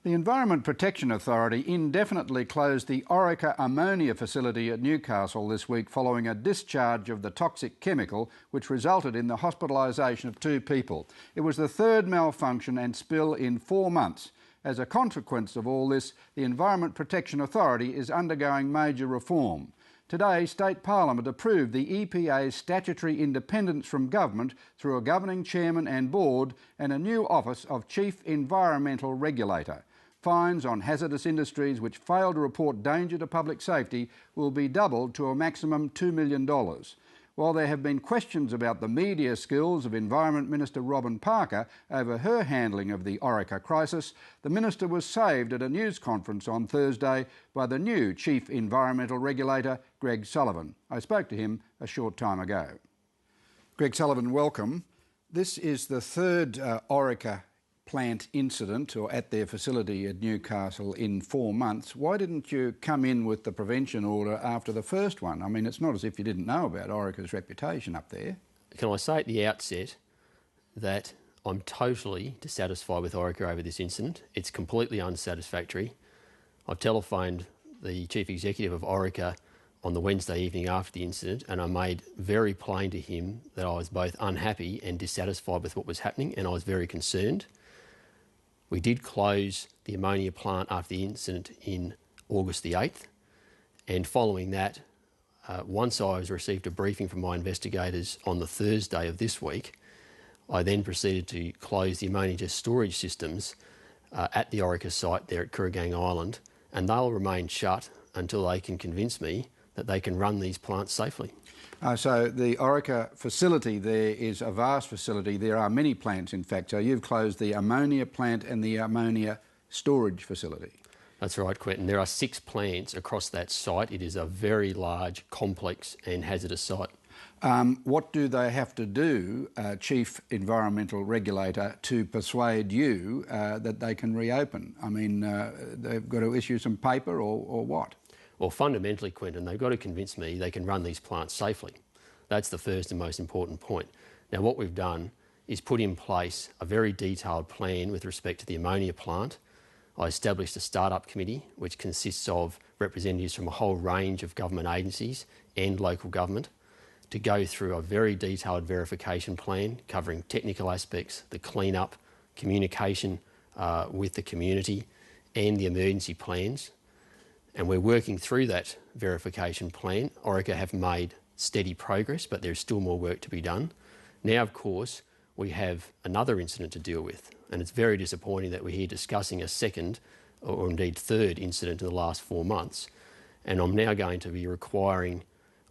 The Environment Protection Authority indefinitely closed the Orica ammonia facility at Newcastle this week following a discharge of the toxic chemical which resulted in the hospitalisation of 2 people. It was the third malfunction and spill in 4 months. As a consequence of all this, the Environment Protection Authority is undergoing major reform. Today, State Parliament approved the EPA's statutory independence from government through a governing chairman and board and a new office of Chief Environmental Regulator. Fines on hazardous industries which fail to report danger to public safety will be doubled to a maximum $2 million. While there have been questions about the media skills of Environment Minister Robin Parker over her handling of the Orica crisis, the Minister was saved at a news conference on Thursday by the new Chief Environmental Regulator, Greg Sullivan. I spoke to him a short time ago. Greg Sullivan, welcome. This is the third Orica plant incident or at their facility at Newcastle in 4 months. Why didn't you come in with the prevention order after the first one? I mean, it's not as if you didn't know about Orica's reputation up there. Can I say at the outset that I'm totally dissatisfied with Orica over this incident. It's completely unsatisfactory. I've telephoned the Chief Executive of Orica on the Wednesday evening after the incident, and I made very plain to him that I was both unhappy and dissatisfied with what was happening, and I was very concerned. We did close the ammonia plant after the incident in August the 8th, and following that, once I received a briefing from my investigators on the Thursday of this week, I then proceeded to close the ammonia storage systems at the Orica site there at Kooragang Island, and they'll remain shut until they can convince me that they can run these plants safely. So the Orica facility there is a vast facility. There are many plants, in fact. So you've closed the ammonia plant and the ammonia storage facility. That's right, Quentin. There are 6 plants across that site. It is a very large, complex and hazardous site. What do they have to do, Chief Environmental Regulator, to persuade you that they can reopen? I mean, they've got to issue some paper or what? Well, fundamentally, Quentin, they've got to convince me they can run these plants safely. That's the first and most important point. Now, what we've done is put in place a very detailed plan with respect to the ammonia plant. I established a start-up committee which consists of representatives from a whole range of government agencies and local government to go through a very detailed verification plan covering technical aspects, the clean-up, communication with the community and the emergency plans. And we're working through that verification plan. Orica have made steady progress, but there's still more work to be done. Now, of course, we have another incident to deal with, and it's very disappointing that we're here discussing a second or indeed third incident in the last 4 months. And I'm now going to be requiring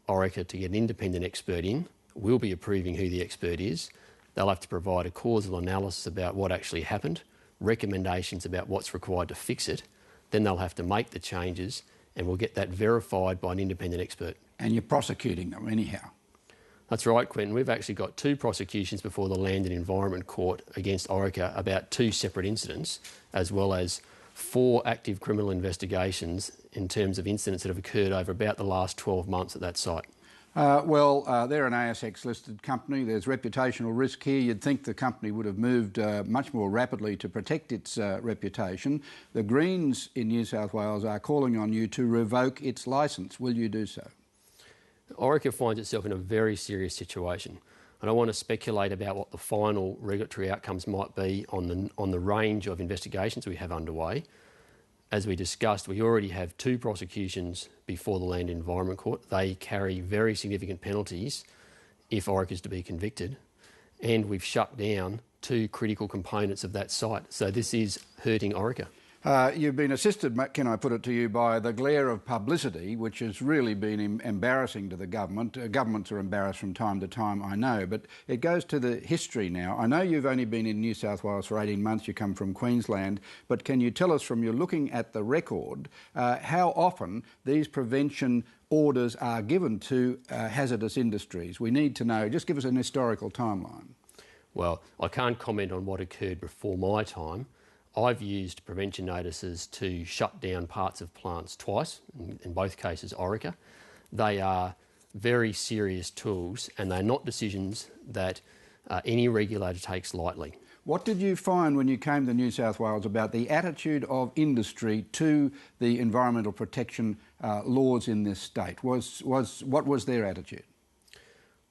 Orica to get an independent expert in. We'll be approving who the expert is. They'll have to provide a causal analysis about what actually happened, recommendations about what's required to fix it. Then they'll have to make the changes and we'll get that verified by an independent expert. And you're prosecuting them anyhow? That's right, Quentin. We've actually got 2 prosecutions before the Land and Environment Court against Orica about 2 separate incidents, as well as 4 active criminal investigations in terms of incidents that have occurred over about the last 12 months at that site. They're an ASX-listed company. There's reputational risk here. You'd think the company would have moved much more rapidly to protect its reputation. The Greens in New South Wales are calling on you to revoke its licence. Will you do so? Orica finds itself in a very serious situation. I don't want to speculate about what the final regulatory outcomes might be on the range of investigations we have underway. As we discussed, we already have 2 prosecutions before the Land and Environment Court. They carry very significant penalties if Orica is to be convicted. And we've shut down 2 critical components of that site. So this is hurting Orica. You've been assisted, can I put it to you, by the glare of publicity, which has really been embarrassing to the government. Governments are embarrassed from time to time, I know, but it goes to the history now. I know you've only been in New South Wales for 18 months, you come from Queensland, but can you tell us from your looking at the record how often these prevention orders are given to hazardous industries? We need to know. Just give us an historical timeline. Well, I can't comment on what occurred before my time. I've used prevention notices to shut down parts of plants twice, in both cases Orica. They are very serious tools and they're not decisions that any regulator takes lightly. What did you find when you came to New South Wales about the attitude of industry to the environmental protection laws in this state? What was their attitude?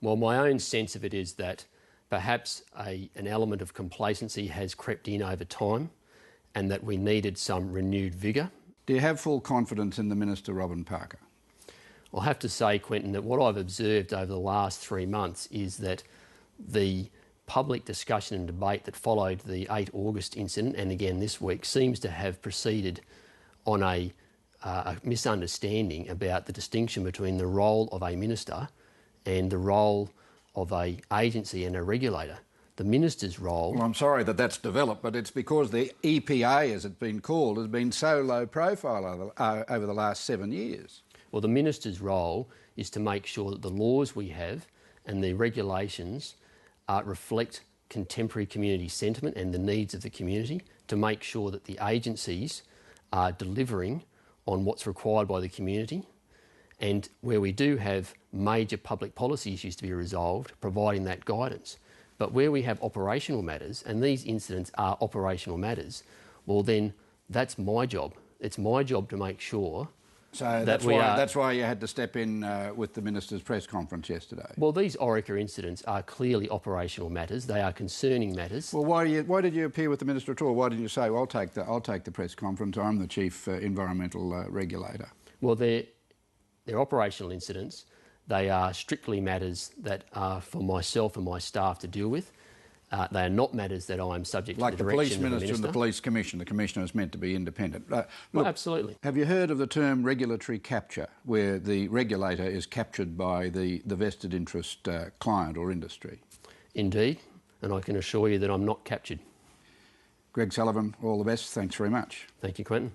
Well, my own sense of it is that perhaps an element of complacency has crept in over time and that we needed some renewed vigour. Do you have full confidence in the Minister, Robin Parker? I'll have to say, Quentin, that what I've observed over the last 3 months is that the public discussion and debate that followed the 8 August incident, and again this week, seems to have proceeded on a misunderstanding about the distinction between the role of a minister and the role of an agency and a regulator. The minister's role... Well, I'm sorry that that's developed, but it's because the EPA, as it's been called, has been so low profile over the last 7 years. Well, the minister's role is to make sure that the laws we have and the regulations reflect contemporary community sentiment and the needs of the community, to make sure that the agencies are delivering on what's required by the community, and where we do have major public policy issues to be resolved, providing that guidance. But where we have operational matters, and these incidents are operational matters, well then that's my job. It's my job to make sure. So that's why you had to step in with the Minister's press conference yesterday. Well, these Orica incidents are clearly operational matters. They are concerning matters. Well, why did you appear with the Minister at all? Why didn't you say, well, I'll take the press conference, I'm the Chief Environmental Regulator? Well, they're operational incidents. They are strictly matters that are for myself and my staff to deal with. They are not matters that I am subject to the direction of the Minister. Like the Police Minister and the Police Commission. The Commissioner is meant to be independent. Well, absolutely. Have you heard of the term regulatory capture, where the regulator is captured by the vested interest client or industry? Indeed, and I can assure you that I'm not captured. Greg Sullivan, all the best. Thanks very much. Thank you, Quentin.